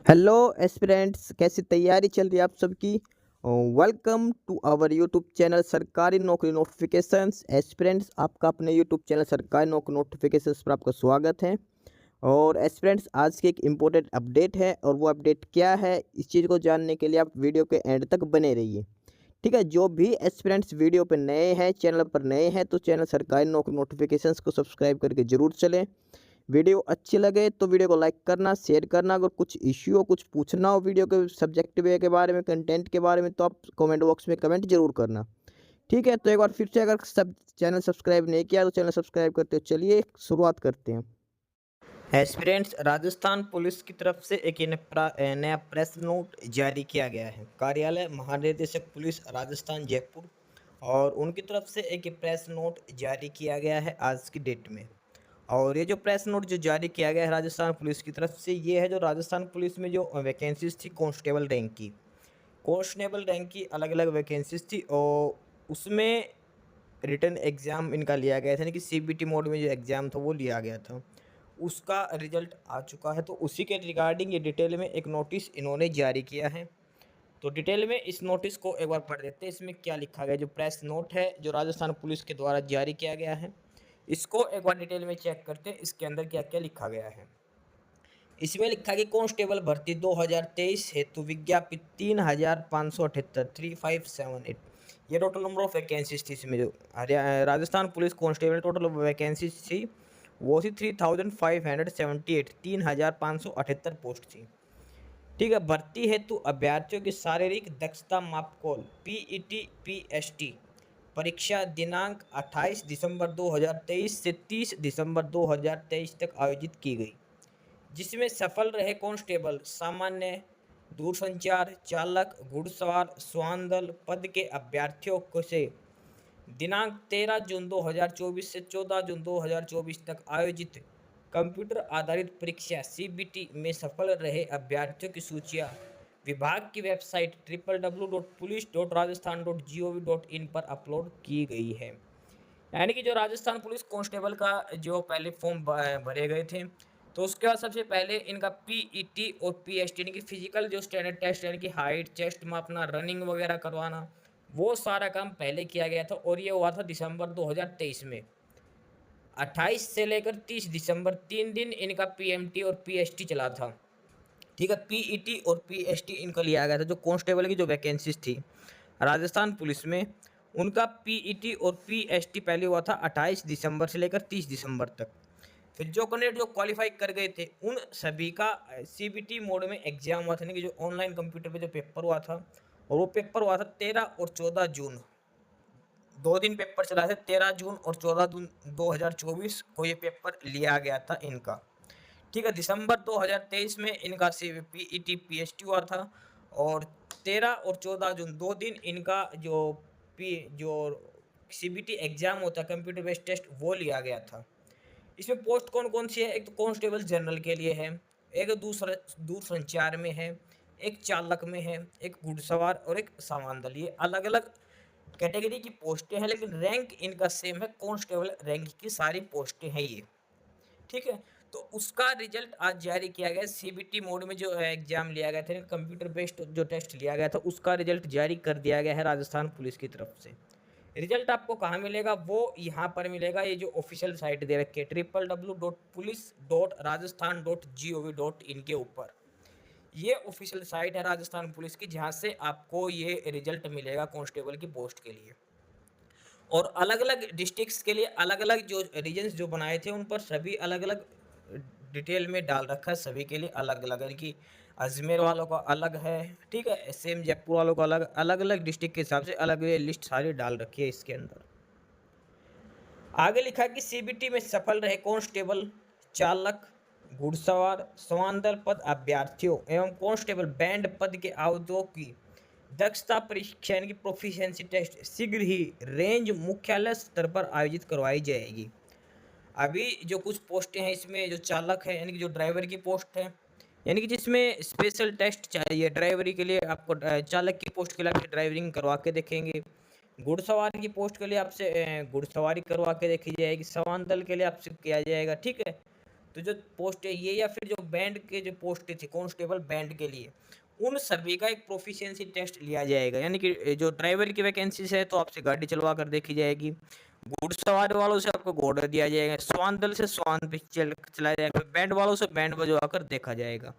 Hello aspirants, कैसी तैयारी चल रही है आप सबकी। Welcome to our YouTube channel सरकारी नौकरी नोटिफिकेशंस। एस्पिरेंट्स, आपका अपने यूट्यूब चैनल सरकारी नौकरी नोटिफिकेशंस पर आपका स्वागत है। और एस्पिरेंट्स, आज की एक इम्पोर्टेंट अपडेट है, और वो अपडेट क्या है इस चीज़ को जानने के लिए आप वीडियो के एंड तक बने रहिए। ठीक है, जो भी एस्पिरेंट्स वीडियो पर नए हैं, चैनल पर नए हैं, तो चैनल सरकारी नौकरी नोटिफिकेशंस को सब्सक्राइब करके जरूर चलें। वीडियो अच्छी लगे तो वीडियो को लाइक करना, शेयर करना। अगर कुछ इश्यू हो, कुछ पूछना हो वीडियो के सब्जेक्ट वे के बारे में, कंटेंट के बारे में, तो आप कमेंट बॉक्स में कमेंट जरूर करना। ठीक है, तो एक बार फिर से, अगर सब चैनल सब्सक्राइब नहीं किया तो चैनल सब्सक्राइब करते हो। चलिए शुरुआत करते हैं। एस्पिरेंट्स, राजस्थान पुलिस की तरफ से एक नया प्रेस नोट जारी किया गया है। कार्यालय महानिदेशक पुलिस राजस्थान जयपुर और उनकी तरफ से एक प्रेस नोट जारी किया गया है आज की डेट में। और ये जो प्रेस नोट जो जारी किया गया है राजस्थान पुलिस की तरफ से, ये है जो राजस्थान पुलिस में जो वैकेंसीज थी कांस्टेबल रैंक की अलग अलग वैकेंसीज थी, और उसमें रिटन एग्ज़ाम इनका लिया गया था, यानी कि सीबीटी मोड में जो एग्ज़ाम था वो लिया गया था। उसका रिजल्ट आ चुका है, तो उसी के रिगार्डिंग ये डिटेल में एक नोटिस इन्होंने जारी किया है। तो डिटेल में इस नोटिस को एक बार पढ़ देते हैं, इसमें क्या लिखा गया। जो प्रेस नोट है जो राजस्थान पुलिस के द्वारा जारी किया गया है, इसको एक बार डिटेल में चेक करते हैं, इसके अंदर क्या क्या लिखा गया है। इसमें लिखा कि कांस्टेबल भर्ती 2023 हेतु विज्ञापित 3578 3578, ये टोटल नंबर ऑफ वैकेंसीज थी। इसमें जो Rajasthan police constable total vacancies थी वो थी 3578, 3578 पोस्ट थी। ठीक है, भर्ती हेतु अभ्यर्थियों की शारीरिक दक्षता मापकोल पीईटी पीएसटी परीक्षा दिनांक 28 दिसंबर 2023 से 30 दिसंबर 2023 तक आयोजित की गई, जिसमें सफल रहे कांस्टेबल सामान्य, दूरसंचार, चालक, घुड़सवार, श्वानदल पद के अभ्यर्थियों को से दिनांक 13 जून 2024 से 14 जून 2024 तक आयोजित कंप्यूटर आधारित परीक्षा सीबीटी में सफल रहे अभ्यर्थियों की सूचियां विभाग की वेबसाइट www.police.rajasthan.gov.in पर अपलोड की गई है। यानी कि जो राजस्थान पुलिस कांस्टेबल का जो पहले फॉर्म भरे गए थे, तो उसके बाद सबसे पहले इनका पीईटी और पीएसटी यानी कि फिजिकल जो स्टैंडर्ड टेस्ट, यानी कि हाइट, चेस्ट मापना, रनिंग वगैरह करवाना, वो सारा काम पहले किया गया था। और ये हुआ था दिसंबर 2023 में। 28 से लेकर 30 दिसंबर 3 दिन इनका पीएमटी और पीएसटी चला था। ठीक है, पीईटी और पीएसटी इनका लिया गया था। जो कांस्टेबल की जो वैकेंसीज थी राजस्थान पुलिस में, उनका पीईटी और पीएसटी पहले हुआ था 28 दिसंबर से लेकर 30 दिसंबर तक। फिर जो कैंडिडेट जो क्वालिफाई कर गए थे उन सभी का सीबीटी मोड में एग्जाम हुआ था, यानी कि जो ऑनलाइन कंप्यूटर पे जो पेपर हुआ था, और वो पेपर हुआ था 13 और 14 जून। 2 दिन पेपर चला था, 13 जून और 14 जून 2024 को ये पेपर लिया गया था इनका। ठीक है, दिसंबर 2023 में इनका पीईटी पीएसटी हुआ था, और 13 और 14 जून 2 दिन इनका जो सीबीटी एग्जाम होता है कंप्यूटर बेस्ड टेस्ट, वो लिया गया था। इसमें पोस्ट कौन कौन सी है? एक तो कांस्टेबल जनरल के लिए है, एक दूसरा दूर संचार में है, एक चालक में है, एक घुड़सवार और एक सामान दल। ये अलग अलग कैटेगरी की पोस्टें हैं, लेकिन रैंक इनका सेम है, कांस्टेबल रैंक की सारी पोस्टें हैं ये। ठीक है, तो उसका रिजल्ट आज जारी किया गया। सीबीटी मोड में जो एग्जाम लिया गया था, कंप्यूटर बेस्ड जो टेस्ट लिया गया था, उसका रिजल्ट जारी कर दिया गया है राजस्थान पुलिस की तरफ से। रिजल्ट आपको कहाँ मिलेगा? वो यहाँ पर मिलेगा, ये जो ऑफिशियल साइट दे रखी है www.police.rajasthan.gov.in के ऊपर। ये ऑफिशियल साइट है राजस्थान पुलिस की, जहाँ से आपको ये रिजल्ट मिलेगा कांस्टेबल की पोस्ट के लिए। और अलग अलग डिस्ट्रिक्ट्स के लिए अलग अलग जो रीजन्स जो बनाए थे, उन पर सभी अलग अलग डिटेल में डाल रखा है, सभी के लिए अलग अलग, यानी कि अजमेर वालों का अलग है। ठीक है, सेम जयपुर वालों का अलग, अलग अलग डिस्ट्रिक्ट के हिसाब से अलग लिस्ट सारी डाल रखी है इसके अंदर। आगे लिखा है कि सीबीटी में सफल रहे कांस्टेबल, चालक, घुड़सवार, समांतर पद अभ्यर्थियों एवं कांस्टेबल बैंड पद के आवेदकों की दक्षता परीक्षा यानी कि प्रोफिशिएंसी टेस्ट शीघ्र ही रेंज मुख्यालय स्तर पर आयोजित करवाई जाएगी। अभी जो कुछ पोस्टें हैं इसमें, जो चालक है यानी कि जो ड्राइवर की पोस्ट है, यानी कि जिसमें स्पेशल टेस्ट चाहिए ड्राइवरी के लिए, आपको चालक की पोस्ट के लिए आपकी ड्राइविंग करवा के देखेंगे। घुड़सवार की पोस्ट के लिए आपसे घुड़सवारी करवा के देखी जाएगी। सवान दल के लिए आपसे किया जाएगा। ठीक है, तो जो पोस्ट है ये, या फिर जो बैंड के जो पोस्ट थी कांस्टेबल बैंड के लिए, उन सभी का एक प्रोफिशिएंसी टेस्ट लिया जाएगा। यानी कि जो ड्राइवर की वैकेंसीज है तो आपसे गाड़ी चलवा कर देखी जाएगी, घुड़सवार वालों से आपको घोड़ा दिया जाएगा, स्वान दल से स्वान पे चलाया जाएगा, बैंड वालों से बैंड बजवा कर देखा जाएगा।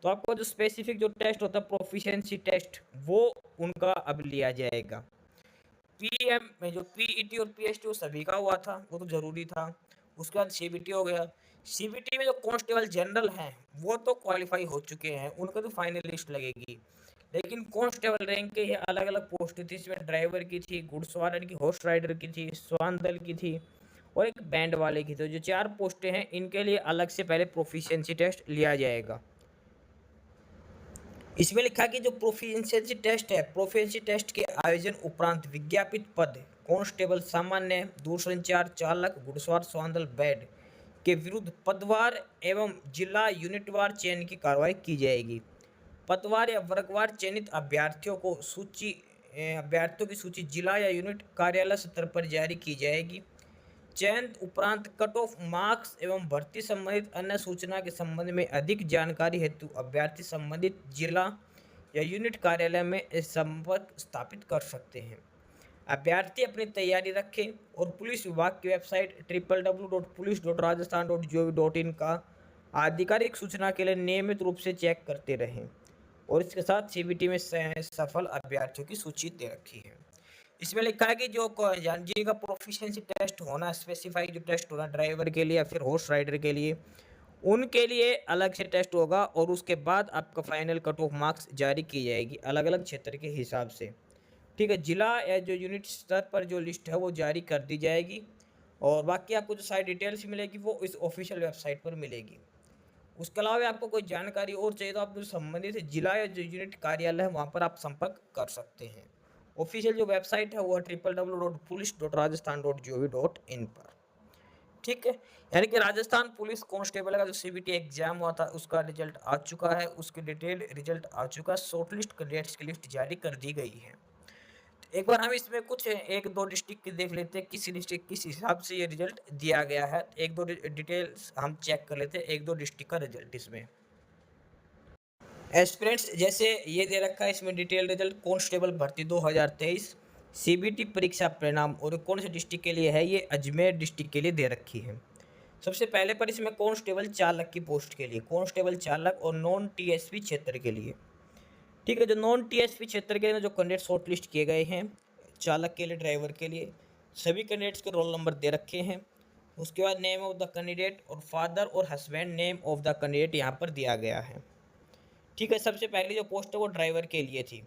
तो आपको जो स्पेसिफिक जो टेस्ट होता है प्रोफिशिएंसी टेस्ट, वो उनका अब लिया जाएगा। पीएम में जो पीईटी और पीएसटी वो सभी का हुआ था, वो तो जरूरी था। उसके बाद सीबीटी हो गया। सीबीटी में जो कांस्टेबल जनरल हैं वो तो क्वालिफाई हो चुके हैं, उनका तो फाइनल लिस्ट लगेगी। लेकिन कांस्टेबल रैंक के ये अलग अलग पोस्ट थी, इसमें ड्राइवर की थी, घुड़सवार यानी कि हॉर्स राइडर की थी, स्वान दल की थी, और एक बैंड वाले की थी। तो जो 4 पोस्टें हैं इनके लिए अलग से पहले प्रोफिशिएंसी टेस्ट लिया जाएगा। इसमें लिखा कि जो प्रोफिशिएंसी टेस्ट है, प्रोफिशिएंसी टेस्ट के आयोजन उपरांत विज्ञापित पद कांस्टेबल सामान्य, दूरसंचार चालक, घुड़सवार स्वांदल बैड के विरुद्ध पदवार एवं जिला यूनिटवार चयन की कार्रवाई की जाएगी। पदवार या वर्गवार चयनित अभ्यर्थियों की सूची जिला या यूनिट कार्यालय स्तर पर जारी की जाएगी। चयन उपरांत कट ऑफ मार्क्स एवं भर्ती संबंधित अन्य सूचना के संबंध में अधिक जानकारी हेतु अभ्यर्थी संबंधित जिला या यूनिट कार्यालय में संपर्क स्थापित कर सकते हैं। अभ्यर्थी अपनी तैयारी रखें और पुलिस विभाग की वेबसाइट www.police.rajasthan.gov.in का आधिकारिक सूचना के लिए नियमित रूप से चेक करते रहें। और इसके साथ सीबीटी में सफल अभ्यर्थियों की सूची दे रखी है। इसमें लिखा है कि जो जिनका प्रोफिशिएंसी टेस्ट होना, स्पेसिफाई जो टेस्ट होना ड्राइवर के लिए या फिर हॉर्स राइडर के लिए, उनके लिए अलग से टेस्ट होगा और उसके बाद आपका फाइनल कट ऑफ मार्क्स जारी की जाएगी अलग अलग क्षेत्र के हिसाब से। ठीक है, जिला या जो यूनिट स्तर पर जो लिस्ट है वो जारी कर दी जाएगी, और बाकी आपको जो सारी डिटेल्स मिलेगी वो इस ऑफिशियल वेबसाइट पर मिलेगी। उसके अलावा आपको कोई जानकारी और चाहिए तो आप जो संबंधित जिला या जो यूनिट कार्यालय है वहाँ पर आप संपर्क कर सकते हैं। ऑफिशियल जो वेबसाइट है वो है www.police.rajasthan.gov.in पर। ठीक है, यानी कि राजस्थान पुलिस कांस्टेबल का जो सीबीटी एग्जाम हुआ था उसका रिजल्ट आ चुका है, उसके डिटेल रिजल्ट आ चुका है, शॉर्टलिस्ट कैंडिडेट्स की लिस्ट जारी कर दी गई है। एक बार हम इसमें कुछ एक दो डिस्ट्रिक्ट की देख लेते हैं, किस डिस्ट्रिक्ट किस हिसाब से ये रिजल्ट दिया गया है। एक दो डिटेल्स हम चेक कर लेते हैं, एक दो डिस्ट्रिक्ट का रिजल्ट इसमें। एस्पिरेंट्स जैसे ये दे रखा है इसमें डिटेल रिजल्ट, कांस्टेबल भर्ती 2023 सीबीटी परीक्षा परिणाम, और कौन से डिस्ट्रिक्ट के लिए है, ये अजमेर डिस्ट्रिक्ट के लिए दे रखी है। सबसे पहले पर इसमें कांस्टेबल चालक की पोस्ट के लिए, कांस्टेबल चालक और नॉन टीएसपी क्षेत्र के लिए। ठीक है, जो नॉन टीएसपी क्षेत्र के जो कैंडिडेट शॉर्ट लिस्ट किए गए हैं चालक के लिए, ड्राइवर के लिए, सभी कैंडिडेट्स के रोल नंबर दे रखे हैं। उसके बाद नेम ऑफ द कैंडिडेट और फादर और husband name of the candidate यहाँ पर दिया गया है। ठीक है, सबसे पहली जो पोस्ट है वो ड्राइवर के लिए थी,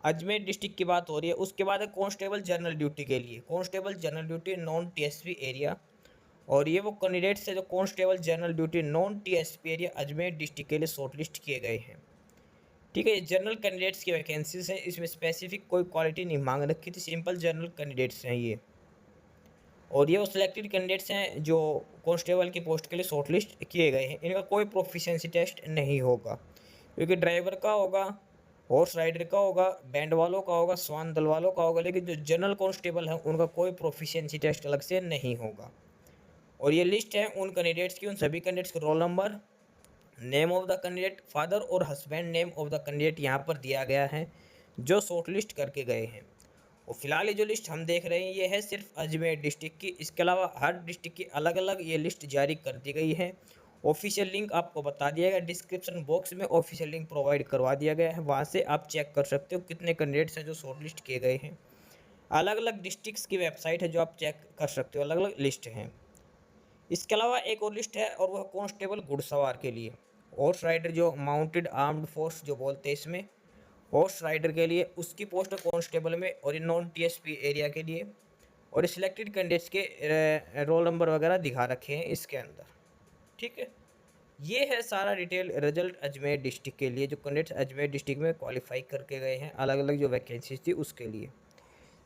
अजमेर डिस्ट्रिक्ट की बात हो रही है। उसके बाद है कांस्टेबल जनरल ड्यूटी के लिए, constable general duty non TSP area, और ये वो कैंडिडेट्स है जो constable general duty non TSP area Ajmer district के लिए शॉर्टलिस्ट किए गए हैं। ठीक है, जनरल कैंडिडेट्स की वैकेंसीज हैं, इसमें स्पेसिफिक कोई क्वालिटी नहीं मांग रखी थी, सिंपल जनरल कैंडिडेट्स हैं ये। और ये वो सिलेक्टेड कैंडिडेट्स हैं जो कांस्टेबल की पोस्ट के लिए शॉर्टलिस्ट किए गए हैं। इनका कोई प्रोफिशिएंसी टेस्ट नहीं होगा, क्योंकि ड्राइवर का होगा, हॉर्स राइडर का होगा, बैंड वालों का होगा, स्वान दल वालों का होगा, लेकिन जो जनरल कांस्टेबल है उनका कोई प्रोफिशिएंसी टेस्ट अलग से नहीं होगा। और ये लिस्ट है उन कैंडिडेट्स की, उन सभी कैंडिडेट्स के roll number, name of the candidate, father और husband name of the candidate यहाँ पर दिया गया है जो शॉर्टलिस्ट करके गए हैं। और फिलहाल ये जो लिस्ट हम देख रहे हैं ये है सिर्फ अजमेर डिस्ट्रिक्ट की, इसके अलावा हर डिस्ट्रिक्ट की अलग अलग ये लिस्ट जारी कर दी गई है। ऑफिशियल लिंक आपको बता दिया गया, डिस्क्रिप्शन बॉक्स में ऑफिशियल लिंक प्रोवाइड करवा दिया गया है, वहाँ से आप चेक कर सकते हो कितने कैंडिडेट्स हैं जो शॉर्टलिस्ट किए गए हैं। अलग अलग डिस्ट्रिक्ट्स की वेबसाइट है जो आप चेक कर सकते हो, अलग अलग लिस्ट हैं। इसके अलावा एक और लिस्ट है और वह कांस्टेबल घुड़सवार के लिए, हॉर्स राइडर जो माउंटेड आर्म्ड फोर्स जो बोलते हैं इसमें, हॉर्स राइडर के लिए उसकी पोस्ट कांस्टेबल में, और ये नॉन टीएसपी एरिया के लिए, और सिलेक्टेड कैंडिडेट्स के रोल नंबर वगैरह दिखा रखे हैं इसके अंदर। ठीक है, ये है सारा डिटेल रिजल्ट अजमेर डिस्ट्रिक्ट के लिए, जो कैंडिडेट्स अजमेर डिस्ट्रिक्ट में क्वालिफाई करके गए हैं अलग अलग जो वैकेंसीज थी उसके लिए।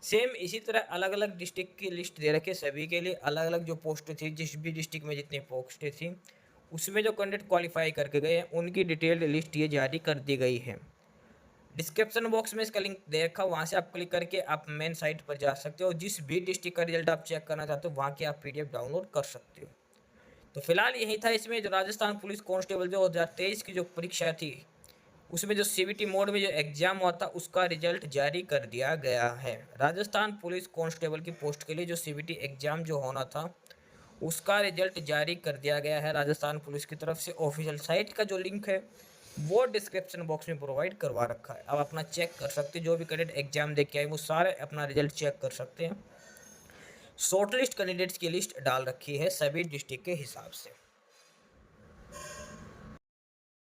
सेम इसी तरह अलग अलग डिस्ट्रिक्ट की लिस्ट दे रखे सभी के लिए, अलग अलग जो पोस्ट थी, जिस भी डिस्ट्रिक्ट में जितनी पोस्टें थी उसमें जो कैंडिडेट क्वालिफाई करके गए हैं उनकी डिटेल्ड लिस्ट ये जारी कर दी गई है। डिस्क्रिप्शन बॉक्स में इसका लिंक दे रखा, वहाँ से आप क्लिक करके आप मेन साइट पर जा सकते हो, जिस भी डिस्ट्रिक्ट का रिजल्ट आप चेक करना चाहते हो वहाँ की आप PDF डाउनलोड कर सकते हो। तो फिलहाल यही था इसमें। जो राजस्थान पुलिस कांस्टेबल जो 2023 की जो परीक्षा थी, उसमें जो सीबीटी मोड में जो एग्जाम हुआ था उसका रिजल्ट जारी कर दिया गया है। राजस्थान पुलिस कांस्टेबल की पोस्ट के लिए जो सीबीटी एग्जाम जो होना था उसका रिजल्ट जारी कर दिया गया है राजस्थान पुलिस की तरफ से। ऑफिशियल साइट का जो लिंक है वो डिस्क्रिप्शन बॉक्स में प्रोवाइड करवा रखा है, आप अपना चेक कर सकते हैं। जो भी कैडेट एग्जाम दे के आए वो सारे अपना रिजल्ट चेक कर सकते हैं। शॉर्टलिस्ट कैंडिडेट्स की लिस्ट डाल रखी है सभी डिस्ट्रिक्ट के हिसाब से।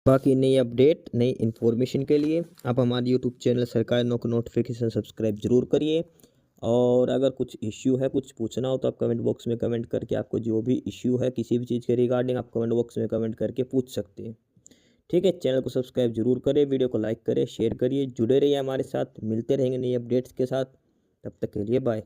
बाकी नई अपडेट नई इन्फॉर्मेशन के लिए आप हमारे यूट्यूब चैनल सरकारी नौकरी नोटिफिकेशन सब्सक्राइब जरूर करिए। और अगर कुछ इश्यू है, कुछ पूछना हो तो आप कमेंट बॉक्स में कमेंट करके आपको जो भी इश्यू है किसी भी चीज़ के रिगार्डिंग आप कमेंट बॉक्स में कमेंट करके पूछ सकते हैं। ठीक है, चैनल को सब्सक्राइब जरूर करें, वीडियो को लाइक करें, शेयर करिए, जुड़े रहिए हमारे साथ। मिलते रहेंगे नई अपडेट्स के साथ, तब तक के लिए बाय।